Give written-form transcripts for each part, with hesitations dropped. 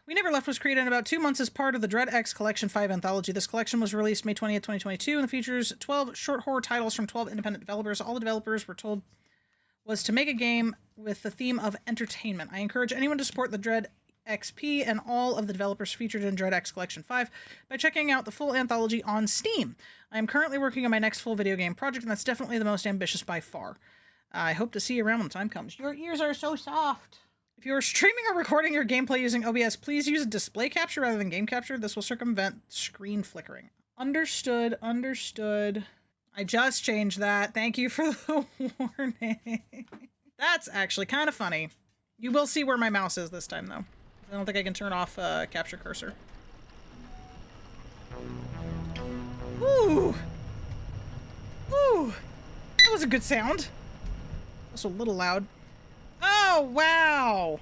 We Never Left was created in about 2 months as part of the Dread X Collection 5 anthology. This collection was released May 20th, 2022, and features 12 short horror titles from 12 independent developers. All the developers were told was to make a game with the theme of entertainment. I encourage anyone to support the Dread XP and all of the developers featured in Dread X Collection 5 by checking out the full anthology on Steam. I am currently working on my next full video game project, and that's definitely the most ambitious by far. I hope to see you around when the time comes. Your ears are so soft. If you are streaming or recording your gameplay using OBS, please use display capture rather than game capture. This will circumvent screen flickering. Understood, understood. I just changed that. Thank you for the warning. That's actually kind of funny. You will see where my mouse is this time, though. I don't think I can turn off capture cursor. Ooh! Ooh! That was a good sound. Also a little loud. Oh, wow!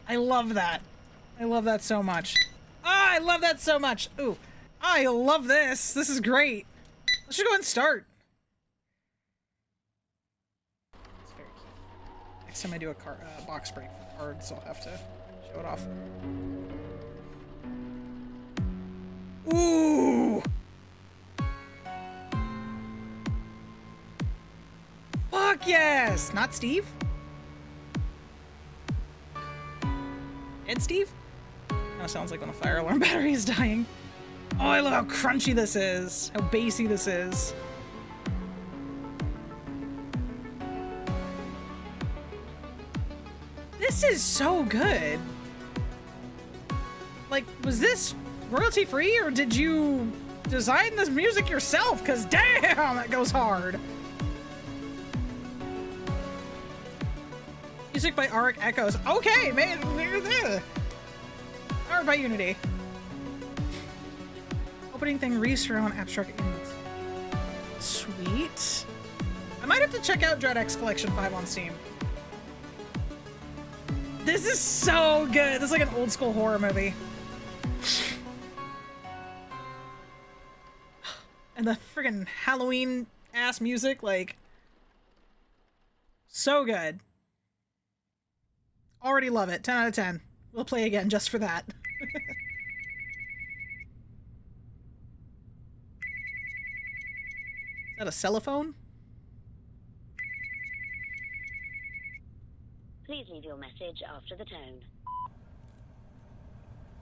I love that. I love that so much. Oh, I love that so much. Ooh. I love this. This is great. Let's just go ahead and start. It's very cute. Next time I do a box break for cards, I'll have to show it off. Ooh! Fuck yes! Not Steve? Ed Steve? Kind of sounds like when a fire alarm battery is dying. Oh, I love how crunchy this is. How bassy this is. This is so good. Like, was this royalty free or did you design this music yourself? Because damn, that goes hard. Music by Auric Echoes. Okay, man. Powered by Unity. Opening thing, resurround abstract images. Sweet. I might have to check out Dread X Collection 5 on Steam. This is so good. This is like an old school horror movie. And the friggin' Halloween ass music, like, so good. Already love it. 10 out of 10. We'll play again just for that. Is that a cellophone? Please leave your message after the tone.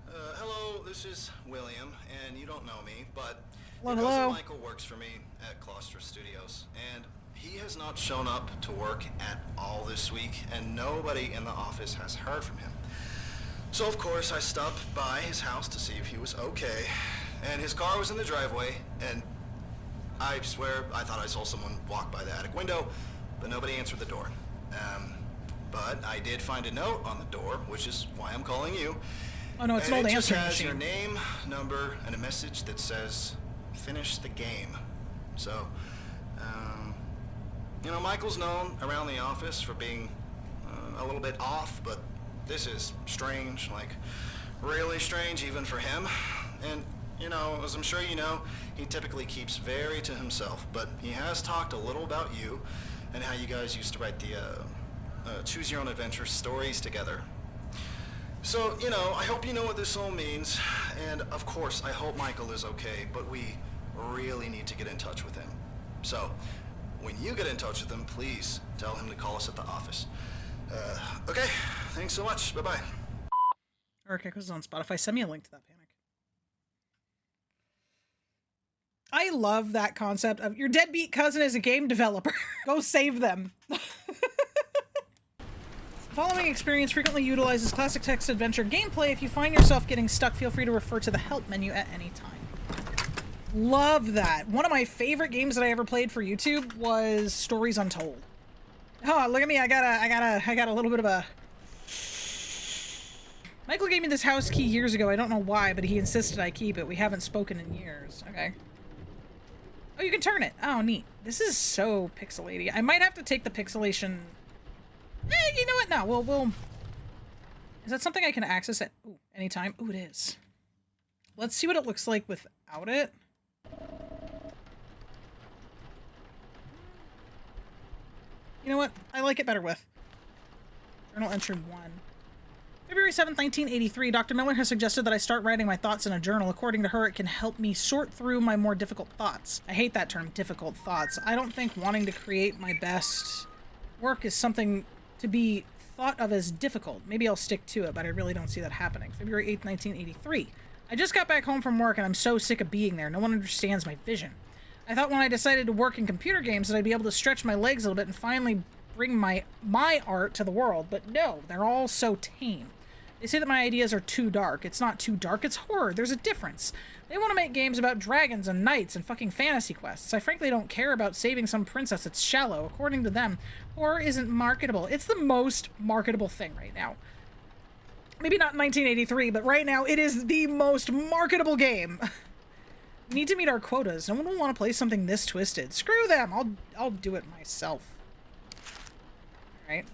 Hello, this is William, and you don't know me, but hello, your cousin hello. Michael works for me at Claustra Studios, and he has not shown up to work at all this week, and nobody in the office has heard from him. So of course I stopped by his house to see if he was okay, and his car was in the driveway, and I swear I thought I saw someone walk by the attic window, but nobody answered the door. But I did find a note on the door, which is why I'm calling you. Oh no, it's an old answering answering has machine. your name, number, and a message that says, finish the game. So, you know, Michael's known around the office for being a little bit off, but this is strange, like really strange even for him. And, you know, as I'm sure you know, he typically keeps very to himself, but he has talked a little about you and how you guys used to write the Choose Your Own Adventure stories together. So, you know, I hope you know what this all means, and of course, I hope Michael is okay, but we really need to get in touch with him. So, when you get in touch with him, please tell him to call us at the office. Okay, thanks so much, bye-bye. Auric Echoes is on Spotify. Send me a link to that, Panic. I love that concept of your deadbeat cousin is a game developer. Go save them. The following experience frequently utilizes classic text adventure gameplay. If you find yourself getting stuck, feel free to refer to the help menu at any time. Love that. One of my favorite games that I ever played for YouTube was Stories Untold. Oh, look at me. I got a little bit of a... Michael gave me this house key years ago. I don't know why, but he insisted I keep it. We haven't spoken in years. Okay. Oh, you can turn it. Oh, neat. This is so pixelaty. I might have to take the pixelation... you know what? No, we'll... Is that something I can access at anytime? Ooh, it is. Let's see what it looks like without it. You know what? I like it better with. Journal entry 1. February 7th, 1983, Dr. Miller has suggested that I start writing my thoughts in a journal. According to her, it can help me sort through my more difficult thoughts. I hate that term, difficult thoughts. I don't think wanting to create my best work is something to be thought of as difficult. Maybe I'll stick to it, but I really don't see that happening. February 8th, 1983. I just got back home from work and I'm so sick of being there. No one understands my vision. I thought when I decided to work in computer games that I'd be able to stretch my legs a little bit and finally bring my art to the world, but no, they're all so tame. They say that my ideas are too dark. It's not too dark, it's horror. There's a difference. They want to make games about dragons and knights and fucking fantasy quests. I frankly don't care about saving some princess. It's shallow. According to them, horror isn't marketable. It's the most marketable thing right now. Maybe not in 1983, but right now it is the most marketable game. We need to meet our quotas. No one will want to play something this twisted. Screw them. I'll do it myself. All right.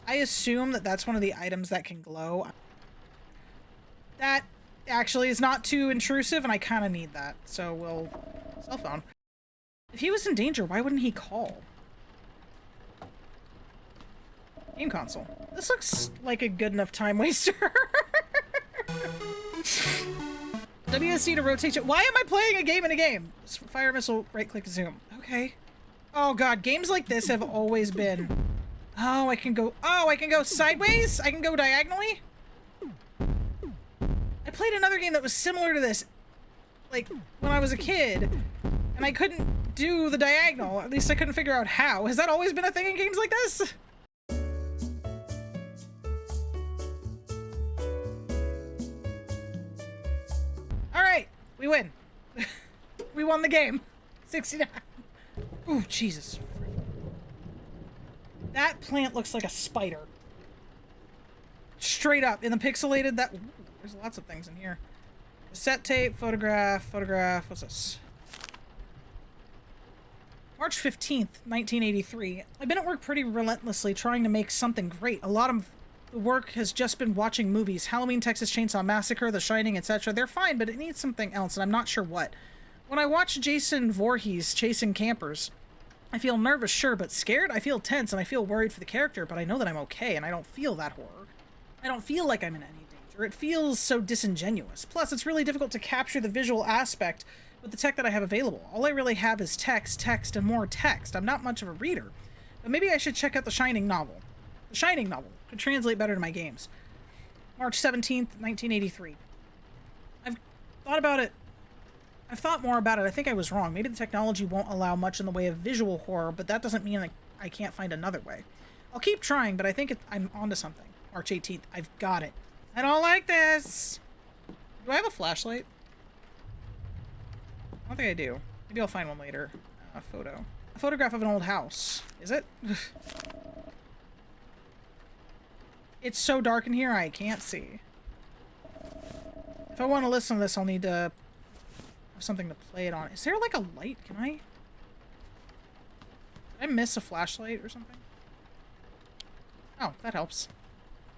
I assume that that's one of the items that can glow. That actually is not too intrusive, and I kind of need that. So we'll... Cell phone. If he was in danger, why wouldn't he call? Game console. This looks like a good enough time waster. WSD to rotate it. Why am I playing a game in a game? Fire missile, right-click, zoom. Okay. Oh god, games like this have always been... Oh, I can go sideways? I can go diagonally? I played another game that was similar to this, like, when I was a kid, and I couldn't do the diagonal. At least I couldn't figure out how. Has that always been a thing in games like this? Alright, we win. We won the game. 69. Ooh, Jesus. That plant looks like a spider. Straight up. In the pixelated, that... Ooh, there's lots of things in here. Cassette tape, photograph. What's this? March 15th, 1983. I've been at work pretty relentlessly trying to make something great. A lot of the work has just been watching movies. Halloween, Texas Chainsaw Massacre, The Shining, etc. They're fine, but it needs something else, and I'm not sure what. When I watch Jason Voorhees chasing campers, I feel nervous, sure, but scared? I feel tense, and I feel worried for the character, but I know that I'm okay, and I don't feel that horror. I don't feel like I'm in any danger. It feels so disingenuous. Plus, it's really difficult to capture the visual aspect with the tech that I have available. All I really have is text, and more text. I'm not much of a reader. But maybe I should check out the Shining novel. The Shining novel could translate better to my games. March 17th, 1983. I've thought about it. I've thought more about it. I think I was wrong. Maybe the technology won't allow much in the way of visual horror, but that doesn't mean I can't find another way. I'll keep trying, but I think I'm onto something. March 18th. I've got it. I don't like this. Do I have a flashlight? I don't think I do. Maybe I'll find one later. A photo. A photograph of an old house. Is it? It's so dark in here, I can't see. If I want to listen to this, I'll need to have something to play it on. Is there like a light? Can I? Did I miss a flashlight or something? Oh, that helps.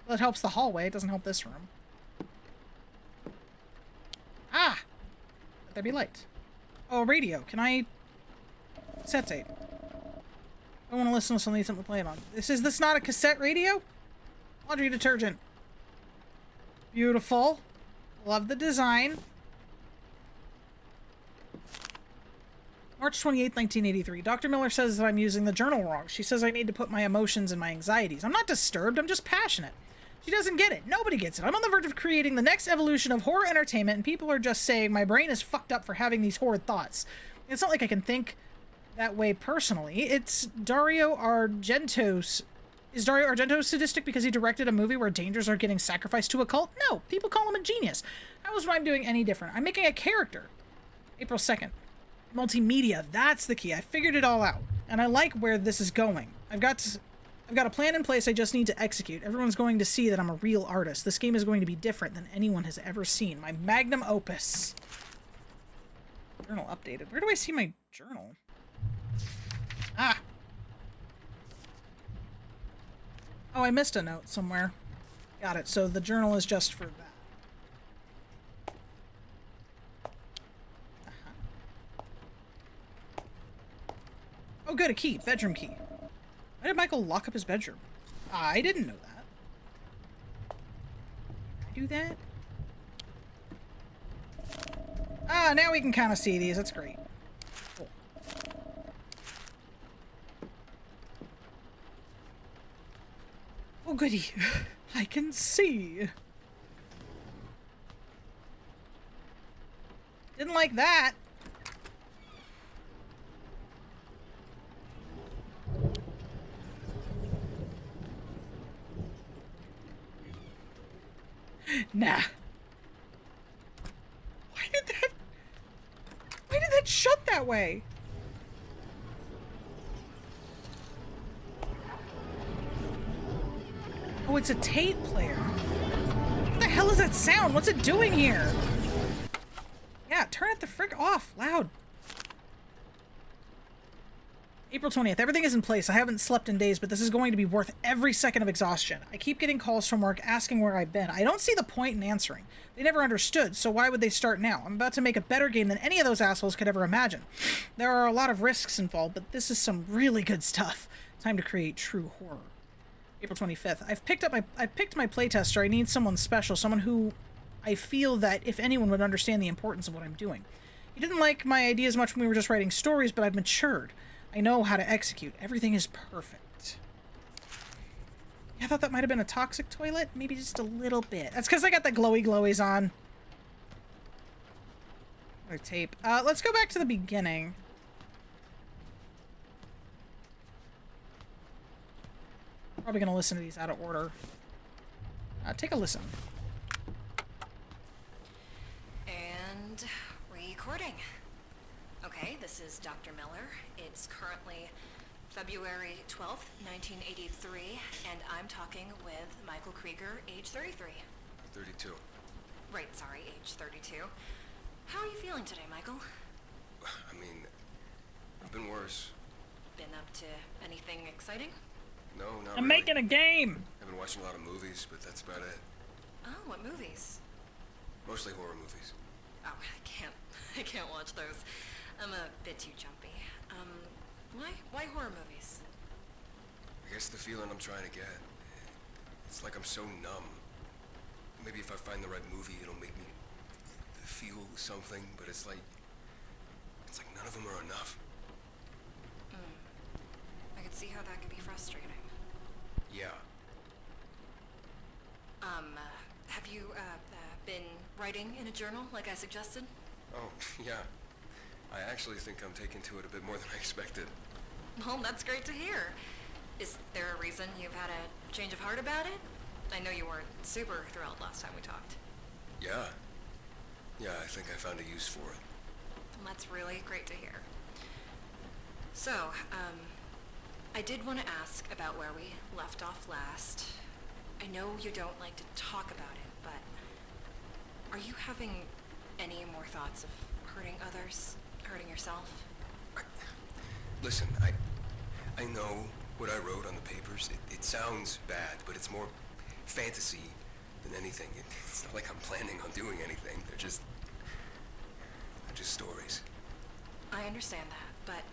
Well, it helps the hallway. It doesn't help this room. Ah! Let there be light. Oh, radio. Can I... Cassette tape. I want to listen to something to play it on. Is this not a cassette radio? Laundry detergent. Beautiful. Love the design. March 28th, 1983. Dr. Miller says that I'm using the journal wrong. She says I need to put my emotions and my anxieties. I'm not disturbed, I'm just passionate. She doesn't get it. Nobody gets it. I'm on the verge of creating the next evolution of horror entertainment, and people are just saying my brain is fucked up for having these horrid thoughts. It's not like I can think that way personally. It's Dario Argento's... Is Dario Argento sadistic because he directed a movie where dangers are getting sacrificed to a cult? No. People call him a genius. How is what I'm doing any different? I'm making a character. April 2nd. Multimedia. That's the key. I figured it all out. And I like where this is going. I've got a plan in place I just need to execute. Everyone's going to see that I'm a real artist. This game is going to be different than anyone has ever seen. My magnum opus. Journal updated. Where do I see my journal? Ah! Oh, I missed a note somewhere. Got it. So the journal is just for that. Oh, good. A key. Bedroom key. Why did Michael lock up his bedroom? I didn't know that. Can I do that? Ah, now we can kind of see these. That's great. Cool. Oh, goody. I can see. Didn't like that. Nah. Why did that shut that way? Oh, it's a tape player. What the hell is that sound? What's it doing here? Yeah, turn it the frick off. Loud. April 20th. Everything is in place. I haven't slept in days, but this is going to be worth every second of exhaustion. I keep getting calls from work asking where I've been. I don't see the point in answering. They never understood, so why would they start now? I'm about to make a better game than any of those assholes could ever imagine. There are a lot of risks involved, but this is some really good stuff. Time to create true horror. April 25th. I've picked my playtester. I need someone special, someone who I feel that if anyone would understand the importance of what I'm doing. He didn't like my ideas much when we were just writing stories, but I've matured. I know how to execute. Everything is perfect. Yeah, I thought that might have been a toxic toilet. Maybe just a little bit. That's because I got the glowy glowies on. Or tape. Let's go back to the beginning. Probably going to listen to these out of order. Take a listen. And recording. Okay, this is Dr. Miller. It's currently February 12th, 1983, and I'm talking with Michael Krieger, age 33. 32. Right, sorry, age 32. How are you feeling today, Michael? I mean, I've been worse. Been up to anything exciting? No, not I'm really. making a game! I've been watching a lot of movies, but that's about it. Oh, what movies? Mostly horror movies. Oh, I can't watch those. I'm a bit too jumpy. Why horror movies? I guess the feeling I'm trying to get. It's like I'm so numb. Maybe if I find the right movie, it'll make me feel something, but it's like none of them are enough. I could see how that could be frustrating. Yeah. Have you, been writing in a journal like I suggested? Oh, yeah. I actually think I'm taking to it a bit more than I expected. Well, that's great to hear. Is there a reason you've had a change of heart about it? I know you weren't super thrilled last time we talked. Yeah. Yeah, I think I found a use for it. Well, that's really great to hear. So, I did want to ask about where we left off last. I know you don't like to talk about it, but are you having any more thoughts of hurting others, hurting yourself? Listen, I know what I wrote on the papers. It sounds bad, but it's more fantasy than anything. It's not like I'm planning on doing anything. They're just stories. I understand that, but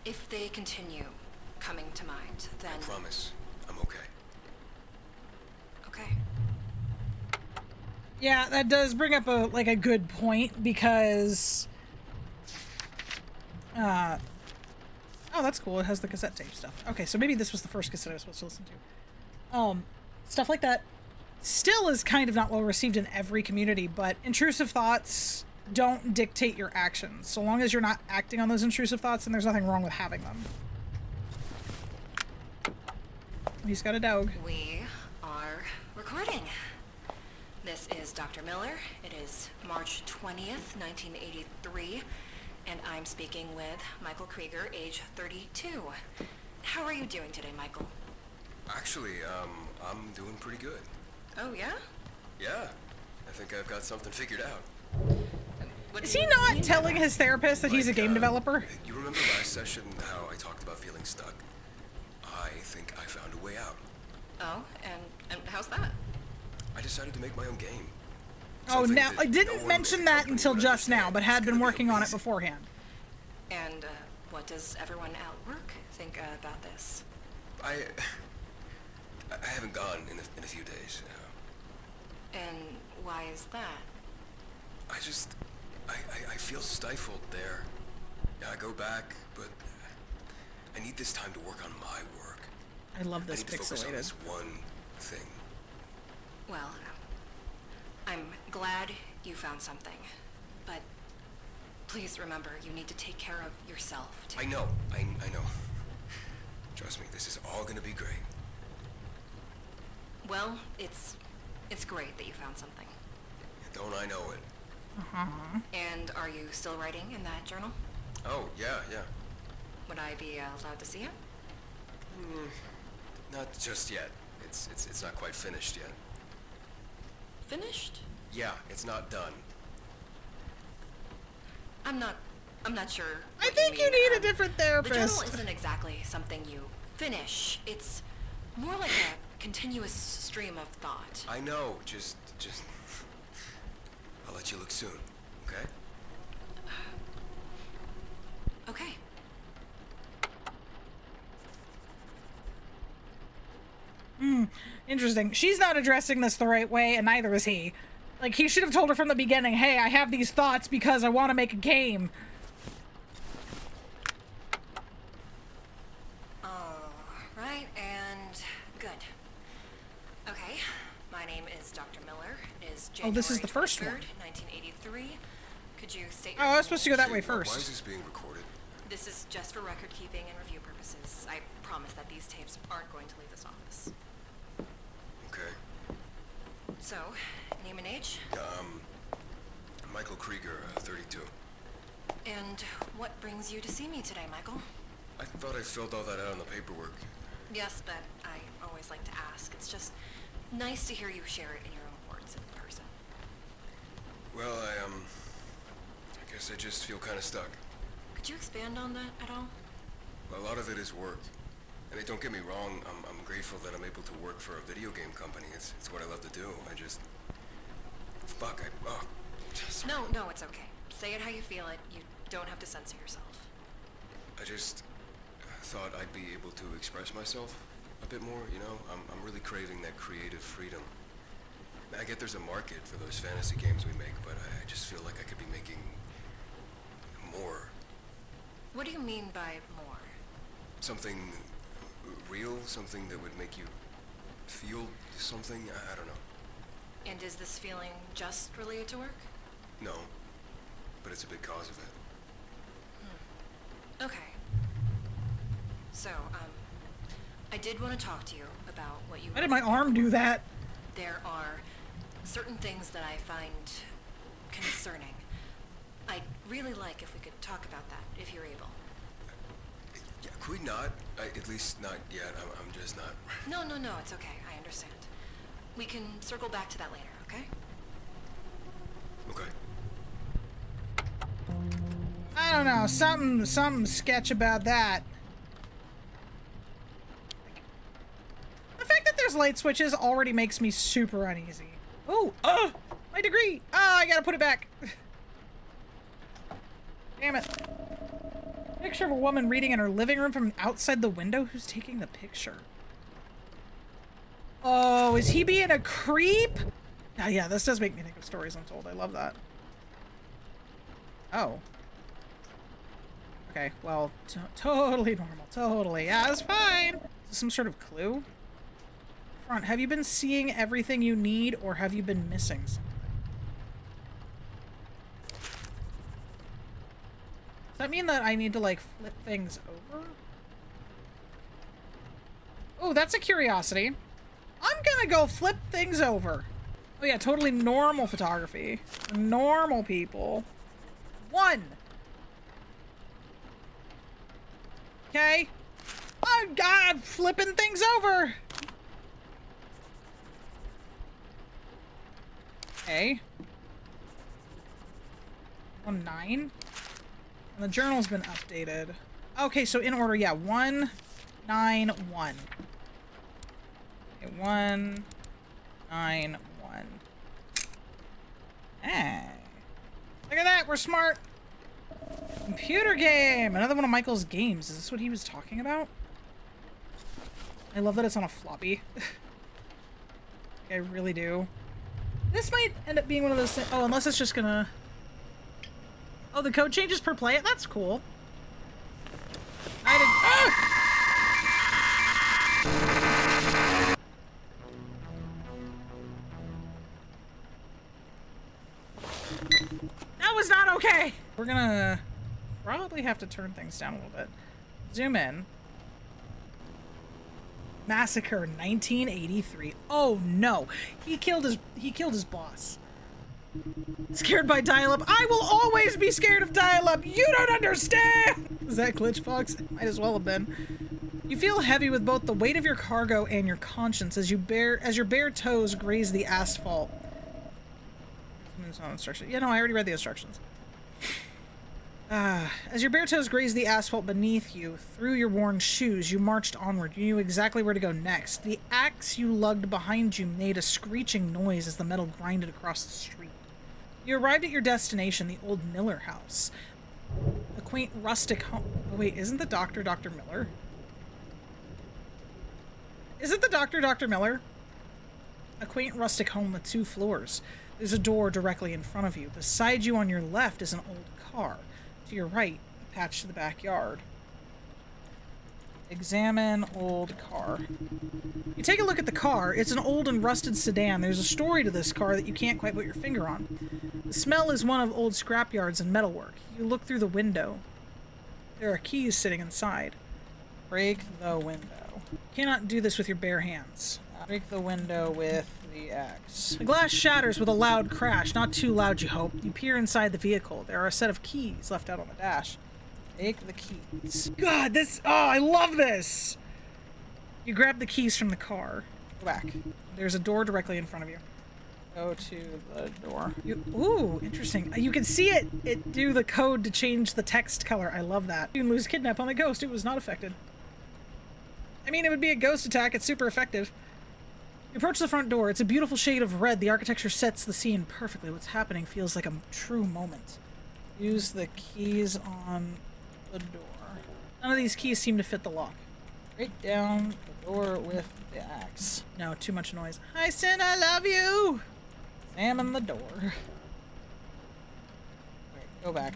if they continue coming to mind, then... I promise I'm okay. Okay. Yeah, that does bring up a good point because oh, that's cool. It has the cassette tape stuff. Okay, so maybe this was the first cassette I was supposed to listen to. Stuff like that still is kind of not well received in every community, but intrusive thoughts don't dictate your actions. So long as you're not acting on those intrusive thoughts, then there's nothing wrong with having them. He's got a dog. We are recording. This is Dr. Miller. It is March 20th, 1983, and I'm speaking with Michael Krieger, age 32. How are you doing today, Michael? Actually, I'm doing pretty good. Oh, yeah? Yeah. I think I've got something figured out. What Is do he you not mean by telling that? his therapist that he's a game developer? You remember last session how I talked about feeling stuck? I think I found a way out. Oh, and how's that? I decided to make my own game. Oh, Something now that I no didn't one in mention the that company until would just now, understand. but It's had been gonna be working on it amazing. beforehand. And what does everyone at work think about this? I haven't gone in a few days. And why is that? I feel stifled there. Yeah, I go back, but I need this time to work on my work. I love this I need to focus on pixelated. this one thing. Well, I'm glad you found something, but please remember you need to take care of yourself, too. I know. Trust me, this is all gonna be great. Well, it's great that you found something. Don't I know it? And are you still writing in that journal? Oh, yeah. Would I be allowed to see it? Not just yet. It's not quite finished yet. Finished? Yeah, it's not done. I'm not sure. I what think you mean. need a different The journal therapist. isn't exactly something you finish. It's more like a continuous stream of thought. I know, just... I'll let you look soon, okay? Okay. Interesting. She's not addressing this the right way, and neither is he. Like, he should have told her from the beginning, hey, I have these thoughts because I want to make a game. Right, and good. Okay, my name is Dr. Miller. It is January Oh, this is the first one. 23rd, 1983. Could you state Oh, your I was supposed to go that way Why is first. this being recorded? This is just for record keeping and review purposes. I promise that these tapes aren't going to leave this office. Okay. So, name and age? Michael Krieger, 32. And what brings you to see me today, Michael? I thought I filled all that out on the paperwork. Yes, but I always like to ask. It's just nice to hear you share it in your own words in person. Well, I guess I just feel kind of stuck. Could you expand on that at all? A lot of it is work. And don't get me wrong, I'm grateful that I'm able to work for a video game company. It's what I love to do. I just... Fuck, sorry. No, it's okay. Say it how you feel it. You don't have to censor yourself. I just thought I'd be able to express myself a bit more, you know? I'm really craving that creative freedom. I get there's a market for those fantasy games we make, but I just feel like I could be making more. What do you mean by more? Something real, something that would make you feel something, I don't know. And is this feeling just related to work? No, but it's a big cause of it. Okay. So, I did want to talk to you about what you... Why did my arm do that? There are certain things that I find concerning. I'd really like if we could talk about that, if you're able. Yeah, could we not? At least not yet. I'm just not... No, it's okay. I understand. We can circle back to that later, okay? Okay. I don't know. Something sketch about that. The fact that there's light switches already makes me super uneasy. Oh, my degree. I gotta put it back. Damn it. Picture of a woman reading in her living room from outside the window. Who's taking the picture? Oh, is he being a creep? Oh, yeah, this does make me think of Stories Untold. I love that. Oh. Okay, well, totally normal. Totally. Yeah, it's fine. Is this some sort of clue? Front, have you been seeing everything you need, or have you been missing something? Does that mean that I need to, like, flip things over? Oh, that's a curiosity. I'm gonna go flip things over. Oh yeah, totally normal photography. Normal people. 1. Okay. Oh God, flipping things over. Okay. 1-9. And the journal's been updated. Okay, so in order, yeah, 1-9-1. Okay, 1-9-1. Hey. Look at that, we're smart. Computer game! Another one of Michael's games. Is this what he was talking about? I love that it's on a floppy. I really do. This might end up being one of those things. Oh, unless it's just gonna... Oh, the code changes per play? That's cool. I did... Ah! That was not okay! We're gonna probably have to turn things down a little bit. Zoom in. Massacre 1983. Oh no. He killed his boss. Scared by dial-up. I will always be scared of dial-up. You don't understand. Is that Glitch Fox? It might as well have been. You feel heavy with both the weight of your cargo and your conscience as your bare toes graze the asphalt. There's no instruction. Yeah, no, I already read the instructions. As your bare toes graze the asphalt beneath you, through your worn shoes, you marched onward. You knew exactly where to go next. The axe you lugged behind you made a screeching noise as the metal grinded across the street. You arrived at your destination, the old Miller house. A quaint rustic home. Oh wait, isn't the doctor Dr. Miller? Isn't the doctor Dr. Miller? A quaint rustic home with 2 floors. There's a door directly in front of you. Beside you on your left is an old car. To your right, a patch to the backyard. Examine old car. You take a look at the car. It's an old and rusted sedan. There's a story to this car that you can't quite put your finger on. The smell is one of old scrapyards and metalwork. You look through the window. There are keys sitting inside. Break the window. You cannot do this with your bare hands. Break the window with the axe. The glass shatters with a loud crash. Not too loud, you hope. You peer inside the vehicle. There are a set of keys left out on the dash. Take the keys. God, this... Oh, I love this! You grab the keys from the car. Go back. There's a door directly in front of you. Go to the door. Ooh, interesting. You can see it do the code to change the text color. I love that. You can lose kidnap on the ghost. It was not affected. I mean, it would be a ghost attack. It's super effective. You approach the front door. It's a beautiful shade of red. The architecture sets the scene perfectly. What's happening feels like a true moment. Use the keys on the door. None of these keys seem to fit the lock. Break down the door with the axe. No, too much noise. Hi, Sin, I love you! Examine the door. Wait, go back.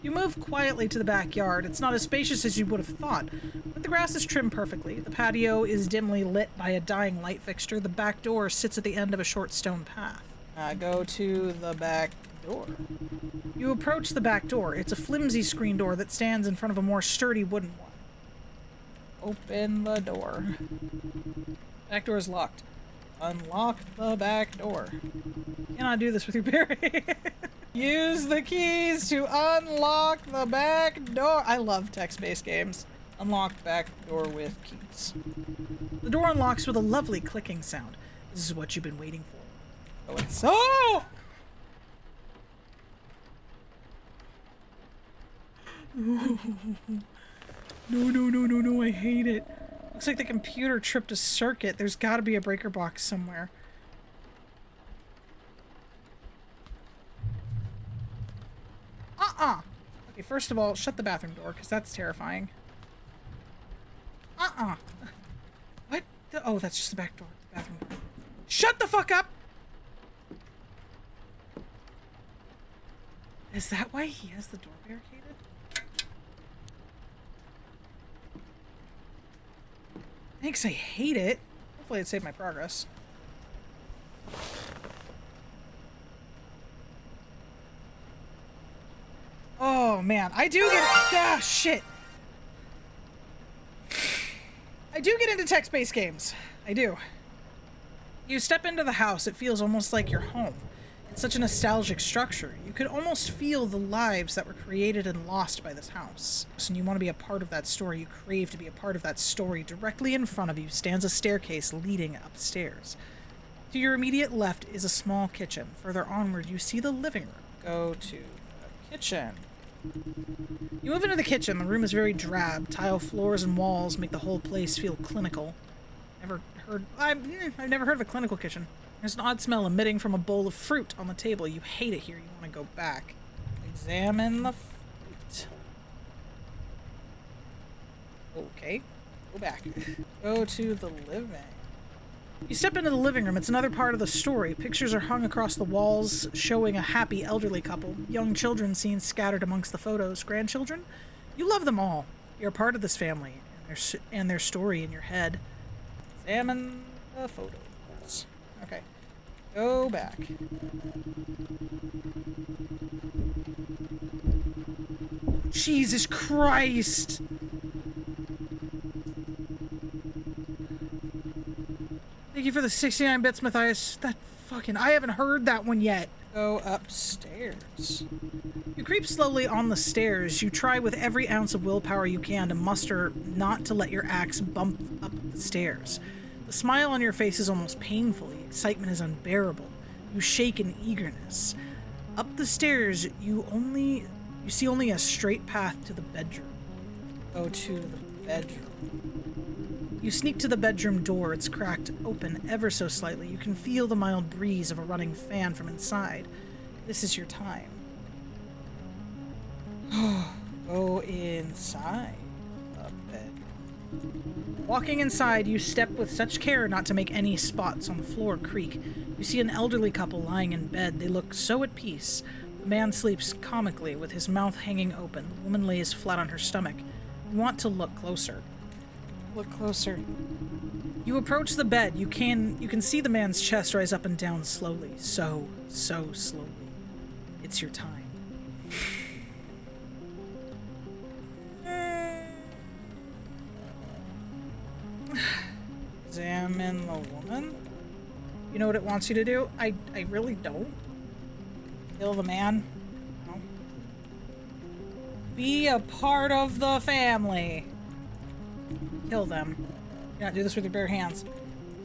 You move quietly to the backyard. It's not as spacious as you would have thought, but the grass is trimmed perfectly. The patio is dimly lit by a dying light fixture. The back door sits at the end of a short stone path. Go to the back door. You approach the back door. It's a flimsy screen door that stands in front of a more sturdy wooden one. Open the door. Back door is locked. Unlock the back door. You cannot do this with your bare hand. Use the keys to unlock the back door. I love text-based games. Unlock back door with keys. The door unlocks with a lovely clicking sound. This is what you've been waiting for. Oh, it's... Oh! No, I hate it. Looks like the computer tripped a circuit. There's gotta be a breaker box somewhere. Okay, first of all, shut the bathroom door, because that's terrifying. What? Oh, that's just the back door. The bathroom door. Shut the fuck up! Is that why he has the door barricaded? Thanks, I hate it. Hopefully it saved my progress. Oh man, I do get... Ah, shit. I do get into text-based games. I do. You step into the house, it feels almost like your home. It's such a nostalgic structure. You could almost feel the lives that were created and lost by this house. And you want to be a part of that story. You crave to be a part of that story. Directly in front of you stands a staircase leading upstairs. To your immediate left is a small kitchen. Further onward, you see the living room. Go to the kitchen. You move into the kitchen. The room is very drab. Tile floors and walls make the whole place feel clinical. I've never heard of a clinical kitchen. There's an odd smell emitting from a bowl of fruit on the table. You hate it here. You want to go back. Examine the fruit. Okay. Go back. Go to the living. You step into the living room. It's another part of the story. Pictures are hung across the walls showing a happy elderly couple. Young children seen scattered amongst the photos. Grandchildren? You love them all. You're a part of this family and their story in your head. Examine the photos. Okay. Go back. Jesus Christ! Thank you for the 69 bits, Matthias. That fucking... I haven't heard that one yet. Go upstairs. You creep slowly on the stairs. You try with every ounce of willpower you can to muster not to let your axe bump up the stairs. The smile on your face is almost painful. The excitement is unbearable. You shake in eagerness. Up the stairs, you see only a straight path to the bedroom. Go to the bedroom. You sneak to the bedroom door. It's cracked open ever so slightly. You can feel the mild breeze of a running fan from inside. This is your time. Go inside the bedroom. Walking inside, you step with such care not to make any spots on the floor creak. You see an elderly couple lying in bed. They look so at peace. The man sleeps comically with his mouth hanging open. The woman lays flat on her stomach. You want to look closer. Look closer. You approach the bed. You can see the man's chest rise up and down slowly. So slowly. It's your time. Examine the woman. You know what it wants you to do? I really don't. Kill the man. No. Be a part of the family. Kill them. You not do this with your bare hands.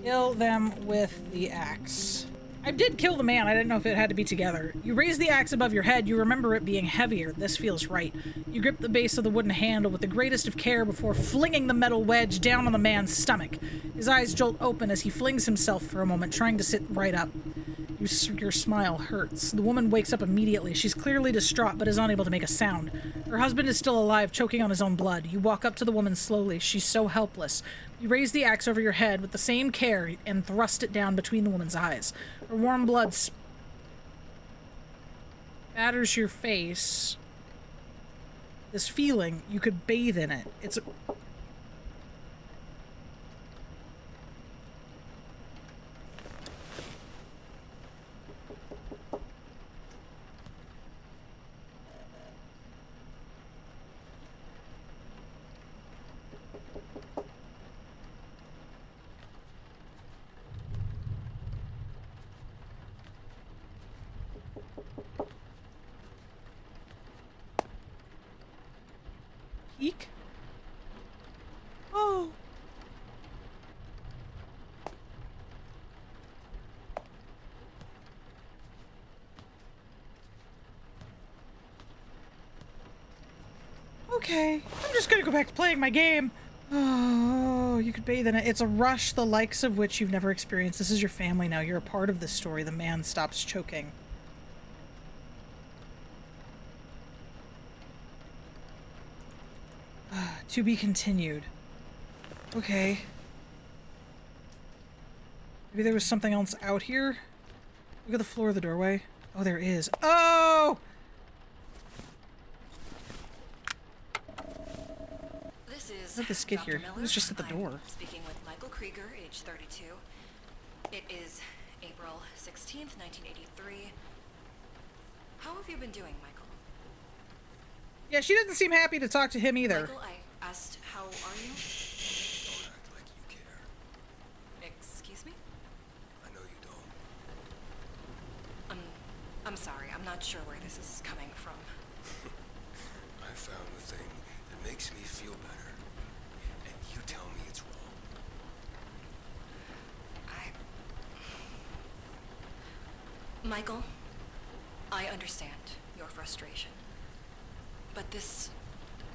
Kill them with the axe. I did kill the man. I didn't know if it had to be together. You raise the axe above your head. You remember it being heavier. This feels right. You grip the base of the wooden handle with the greatest of care before flinging the metal wedge down on the man's stomach. His eyes jolt open as he flings himself for a moment, trying to sit right up. Your smile hurts. The woman wakes up immediately. She's clearly distraught, but is unable to make a sound. Her husband is still alive, choking on his own blood. You walk up to the woman slowly. She's so helpless. You raise the axe over your head with the same care and thrust it down between the woman's eyes. Her warm blood spatters your face. This feeling, you could bathe in it. It's... Eek. Oh. Okay, I'm just gonna go back to playing my game. Oh, you could bathe in it. It's a rush the likes of which you've never experienced. This is your family now. You're a part of this story. The man stops choking. To be continued. Okay. Maybe there was something else out here? Look at the floor of the doorway. Oh, there is. Oh! This is How did this get Dr. here? Miller. It was just at the door. I'm speaking with Michael Krieger, age 32. It is April 16th, 1983. How have you been doing, Michael? Yeah, she doesn't seem happy to talk to him either. Michael, I asked, how are you? Don't act like you care. Excuse me? I know you don't. I'm sorry. I'm not sure where this is coming from. I found the thing that makes me feel better, and you tell me it's wrong. Michael, I understand your frustration. But this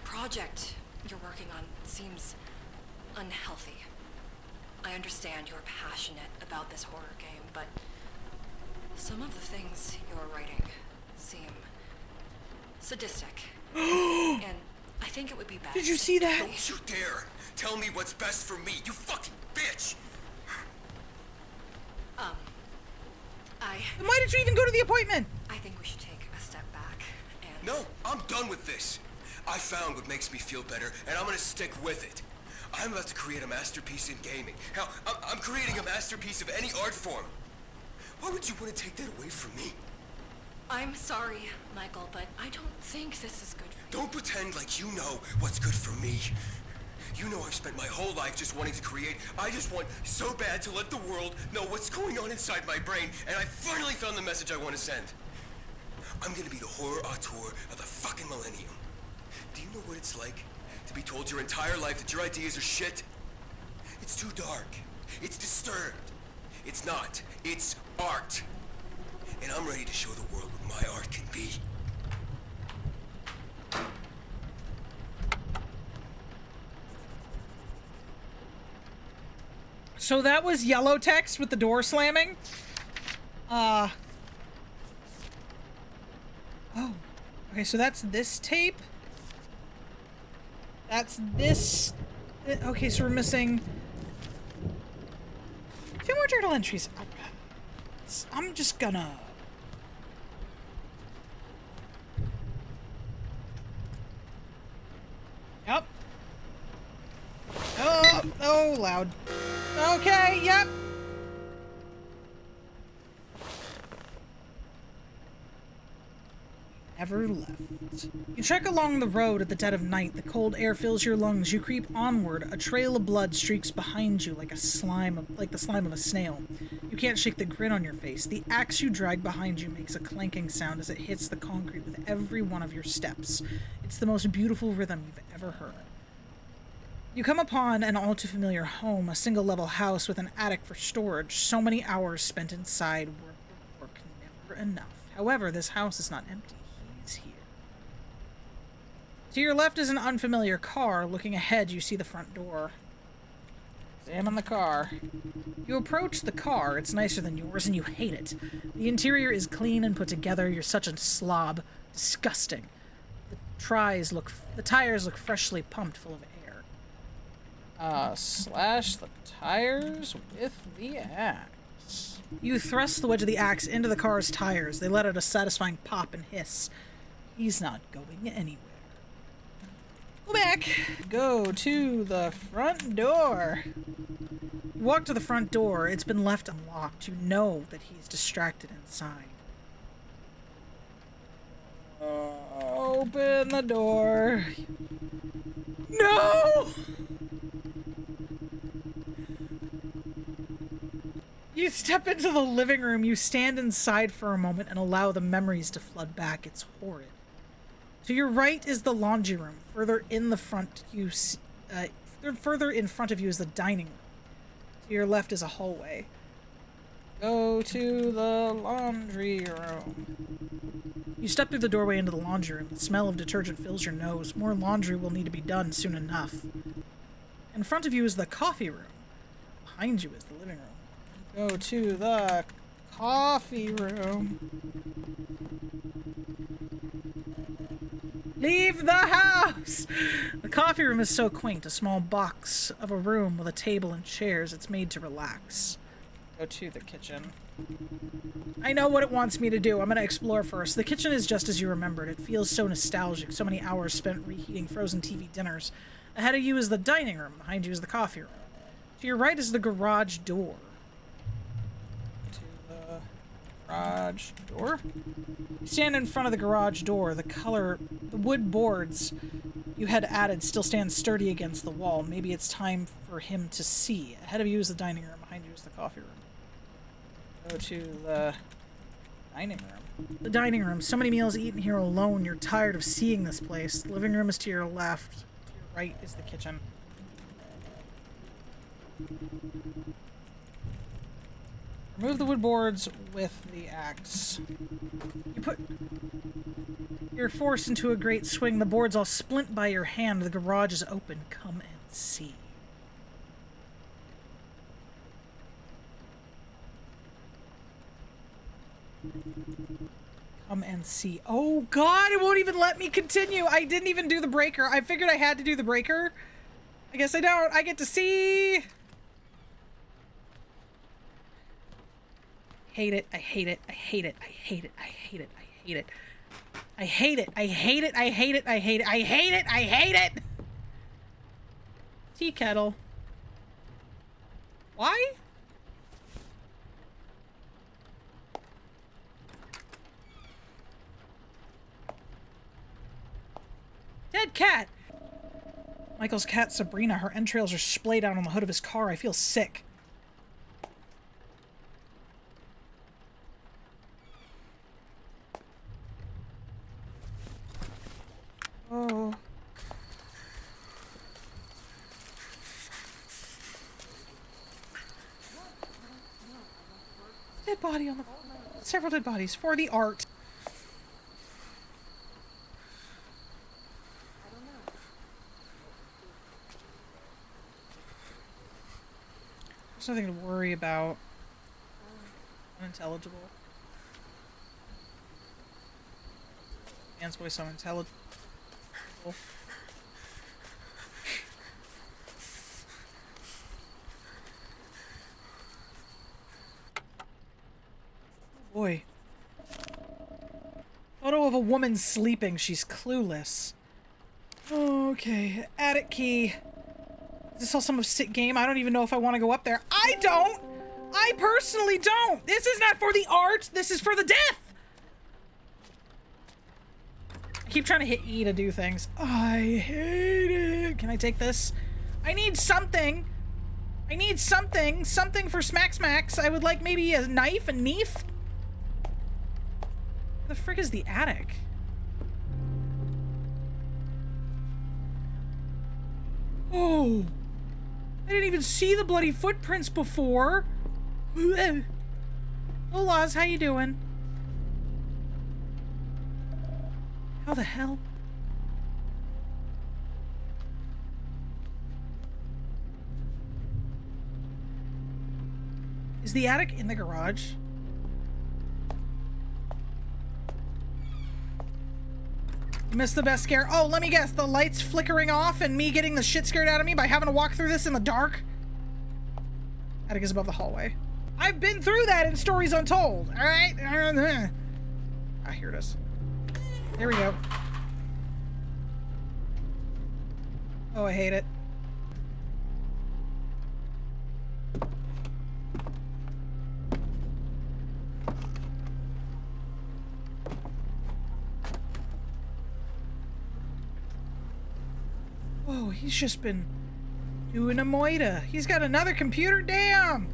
project you're working on seems unhealthy. I understand you're passionate about this horror game, but some of the things you're writing seem sadistic and I think it would be best. Did you see that? Don't you dare tell me what's best for me, you fucking bitch! Then why did you even go to the appointment? I think we should take a step back and... No, I'm done with this. I found what makes me feel better, and I'm gonna stick with it. I'm about to create a masterpiece in gaming. Hell, I'm creating a masterpiece of any art form. Why would you want to take that away from me? I'm sorry, Michael, but I don't think this is good for you. Don't pretend like you know what's good for me. You know I've spent my whole life just wanting to create. I just want so bad to let the world know what's going on inside my brain, and I finally found the message I want to send. I'm gonna be the horror auteur of the fucking millennium. Do you know what it's like to be told your entire life that your ideas are shit? It's too dark. It's disturbed. It's not. It's art. And I'm ready to show the world what my art can be. So that was yellow text with the door slamming. Oh. Okay, so that's this tape. That's this. Okay, so we're missing 2 more journal entries. I'm just gonna... Yep. Oh, loud. Okay, yep. Never left. You trek along the road at the dead of night. The cold air fills your lungs. You creep onward. A trail of blood streaks behind you like the slime of a snail. You can't shake the grin on your face. The axe you drag behind you makes a clanking sound as it hits the concrete with every one of your steps. It's the most beautiful rhythm you've ever heard. You come upon an all too familiar home, a single-level house with an attic for storage. So many hours spent inside, work never enough. However, this house is not empty. He's here. To your left is an unfamiliar car. Looking ahead, you see the front door. Examine the car. You approach the car. It's nicer than yours, and you hate it. The interior is clean and put together. You're such a slob. Disgusting. The tires look freshly pumped, full of air. Slash the tires with the axe. You thrust the wedge of the axe into the car's tires. They let out a satisfying pop and hiss. He's not going anywhere. Go back. Go to the front door. You walk to the front door. It's been left unlocked. You know that he's distracted inside. Open the door. No! You step into the living room. You stand inside for a moment and allow the memories to flood back. It's horrid. To your right is the laundry room. Further in front of you is the dining room. To your left is a hallway. Go to the laundry room. You step through the doorway into the laundry room. The smell of detergent fills your nose. More laundry will need to be done soon enough. In front of you is the coffee room. Behind you is the living room. Go to the coffee room. Leave the house! The coffee room is so quaint. A small box of a room with a table and chairs. It's made to relax. Go to the kitchen. I know what it wants me to do. I'm going to explore first. The kitchen is just as you remembered. It feels so nostalgic. So many hours spent reheating frozen TV dinners. Ahead of you is the dining room. Behind you is the coffee room. To your right is the garage door. Garage door. You stand in front of the garage door. The wood boards you had added still stand sturdy against the wall. Maybe it's time for him to see. Ahead of you is the dining room. Behind you is the coffee room. Go to the dining room. The dining room. So many meals eaten here alone. You're tired of seeing this place. The living room is to your left. To your right is the kitchen. Remove the wood boards with the axe. You're forced into a great swing. The boards all splint by your hand. The garage is open. Come and see. And see. Oh God, it won't even let me continue. I didn't even do the breaker. I figured I had to do the breaker. I guess I don't. I get to see. Hate it. I hate it. I hate it. I hate it. I hate it. I hate it. I hate it. I hate it. I hate it. I hate it. I hate it. I hate it. Tea kettle. Why? Dead cat! Michael's cat, Sabrina. Her entrails are splayed out on the hood of his car. I feel sick. Oh. Dead body on the... Several dead bodies. For the art. There's nothing to worry about. Unintelligible. Man's voice so unintelligible. Boy. Photo of a woman sleeping. She's clueless. Okay. Attic key. Is this all some sick game? I don't even know if I want to go up there. I don't! I personally don't! This is not for the art! This is for the death! I keep trying to hit E to do things. I hate it! Can I take this? I need something! I need something! Something for Smack Smacks! I would like maybe a knife, a knife? Where the frick is the attic? Oh! I didn't even see the bloody footprints before. Oh, Laz, how you doing? How the hell? Is the attic in the garage? You missed the best scare. Oh, let me guess. The lights flickering off and me getting the shit scared out of me by having to walk through this in the dark? Attic is above the hallway. I've been through that in Stories Untold. All right. Ah, here it is. There we go. Oh, I hate it. Whoa, he's just been doing a moita. He's got another computer? Damn!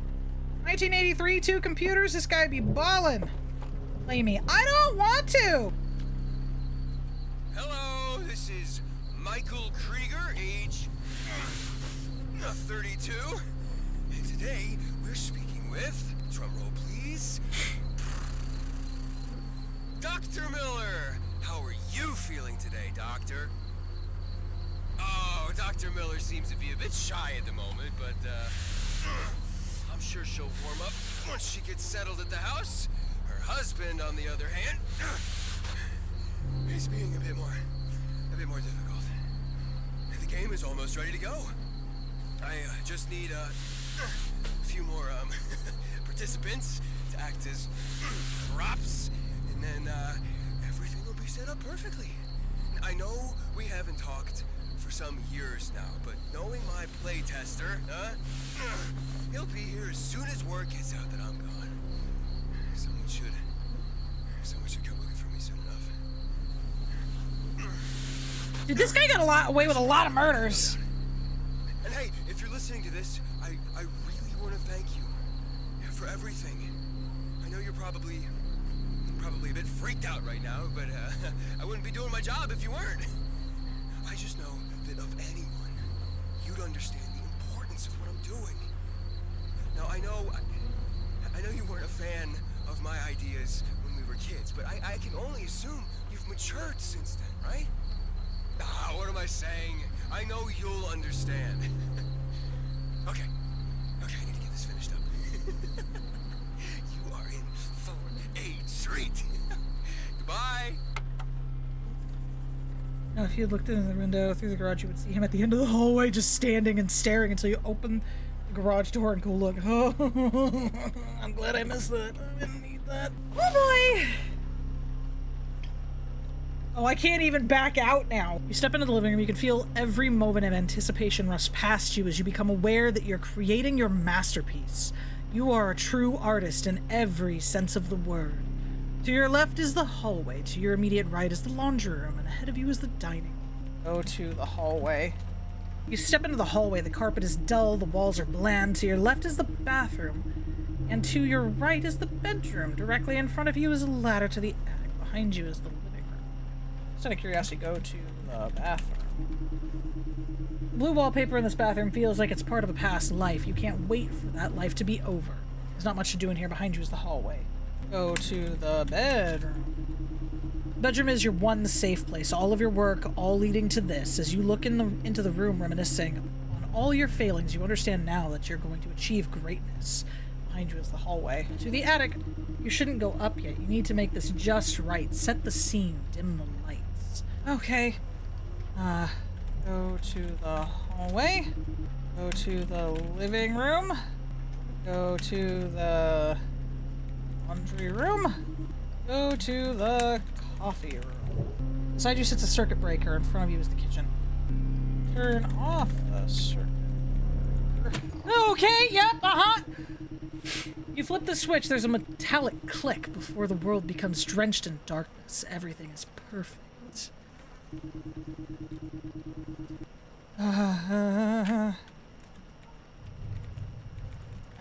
1983, 2 computers? This guy be ballin'. Play me. I don't want to! Hello, this is Michael Krieger, age 32. And today we're speaking with, drumroll please, Dr. Miller. How are you feeling today, Doctor? Oh, Dr. Miller seems to be a bit shy at the moment, but I'm sure she'll warm up once she gets settled at the house. Her husband, on the other hand, is being a bit more difficult. The game is almost ready to go. I just need a few more participants to act as props, and then everything will be set up perfectly. I know we haven't talked for some years now, but knowing my playtester, he'll be here as soon as word gets out that I'm gone. Someone should come looking for me soon enough. Dude, this guy got away with a lot of murders. And hey, if you're listening to this, I really want to thank you for everything. I know you're probably a bit freaked out right now, but I wouldn't be doing my job if you weren't. I just know that of anyone, you'd understand the importance of what I'm doing. Now, I know you weren't a fan of my ideas when we were kids, but I can only assume you've matured since then, right? Ah, what am I saying? I know you'll understand. Okay, I need to get this finished up. You are in for a treat. Bye. Now, if you had looked in the window through the garage, you would see him at the end of the hallway, just standing and staring until you open the garage door and go look. Oh, I'm glad I missed that. I didn't need that. Oh boy! Oh, I can't even back out now. You step into the living room, you can feel every moment of anticipation rush past you as you become aware that you're creating your masterpiece. You are a true artist in every sense of the word. To your left is the hallway, to your immediate right is the laundry room, and ahead of you is the dining room. Go to the hallway. You step into the hallway, the carpet is dull, the walls are bland. To your left is the bathroom, and to your right is the bedroom. Directly in front of you is a ladder to the attic. Behind you is the living room. Just out of curiosity, go to the bathroom. Blue wallpaper in this bathroom feels like it's part of a past life. You can't wait for that life to be over. There's not much to do in here. Behind you is the hallway. Go to the bedroom. Bedroom is your one safe place. All of your work, all leading to this. As you look into the room, reminiscing on all your failings, you understand now that you're going to achieve greatness. Behind you is the hallway. To the attic. You shouldn't go up yet. You need to make this just right. Set the scene. Dim the lights. Okay. Go to the hallway. Go to the living room. Go to the laundry room. Go to the coffee room. Beside you sits a circuit breaker. In front of you is the kitchen. Turn off the circuit breaker. Okay, yep, You flip the switch, there's a metallic click before the world becomes drenched in darkness. Everything is perfect. I'm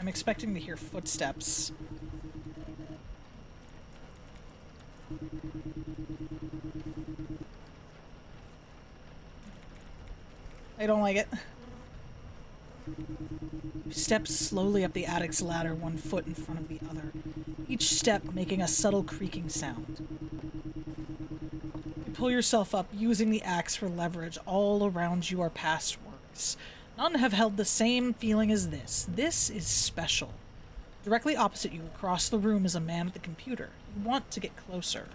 expecting to hear footsteps. I don't like it. You step slowly up the attic's ladder, one foot in front of the other, each step making a subtle creaking sound. You pull yourself up, using the axe for leverage. All around you are past works. None have held the same feeling as this. This is special. Directly opposite you, across the room, is a man at the computer. You want to get closer.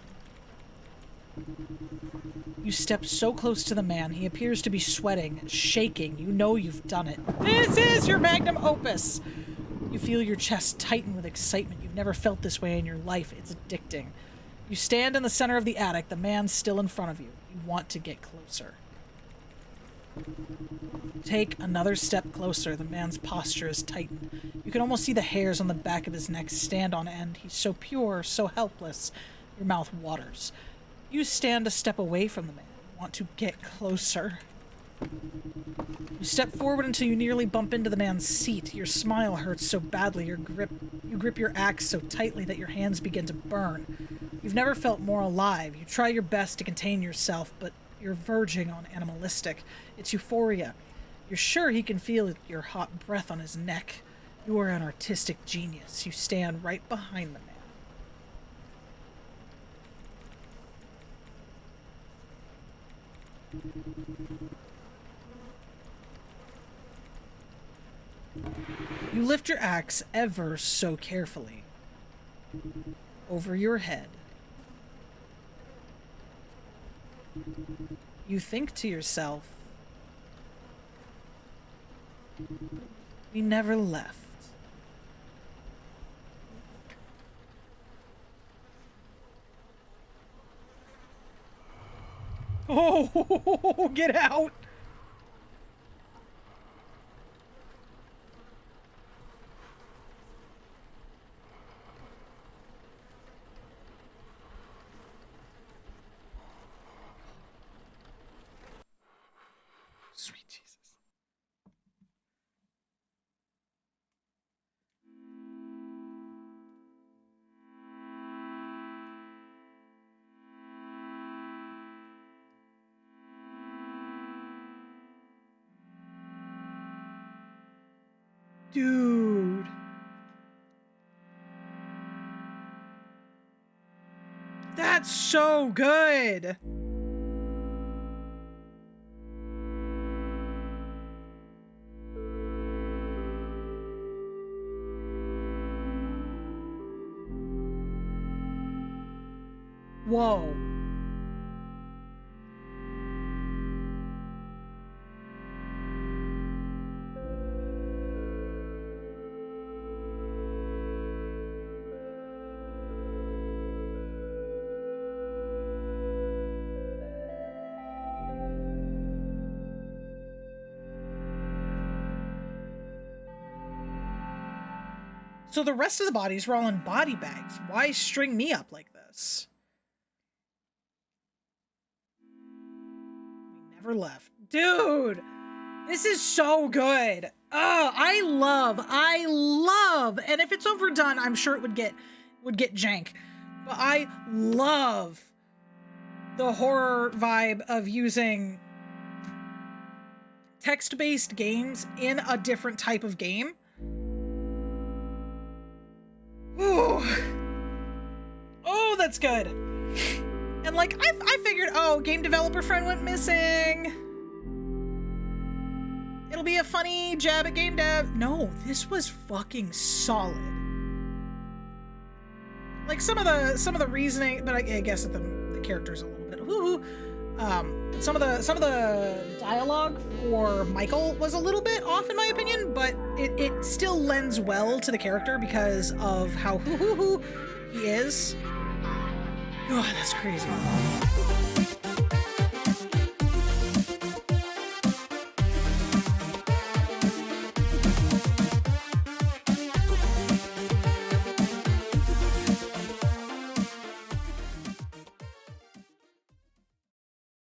You step so close to the man, he appears to be sweating, shaking. You know you've done it. This is your magnum opus! You feel your chest tighten with excitement. You've never felt this way in your life. It's addicting. You stand in the center of the attic, the man's still in front of you. You want to get closer. Take another step closer. The man's posture is tightened. You can almost see the hairs on the back of his neck stand on end. He's so pure, so helpless. Your mouth waters. You stand a step away from the man. You want to get closer. You step forward until you nearly bump into the man's seat. Your smile hurts so badly. You grip your axe so tightly that your hands begin to burn. You've never felt more alive. You try your best to contain yourself, but you're verging on animalistic. It's euphoria. You're sure he can feel your hot breath on his neck. You are an artistic genius. You stand right behind the man. You lift your axe ever so carefully over your head. You think to yourself, we never left. Oh, get out! Sweet Jesus. Dude. That's so good. Whoa. So the rest of the bodies were all in body bags. Why string me up like this? We never left. Dude, this is so good. Oh, I love, and if it's overdone, I'm sure it would get jank. But I love the horror vibe of using text-based games in a different type of game. Ooh. Oh, that's good. And like, I figured, oh, game developer friend went missing. It'll be a funny jab at game dev. No, this was fucking solid. Like some of the reasoning, but I guess that the character's a little bit woo-hoo. Some of the dialogue for Michael was a little bit off in my opinion, but it still lends well to the character because of how hoo he is. Oh, that's crazy.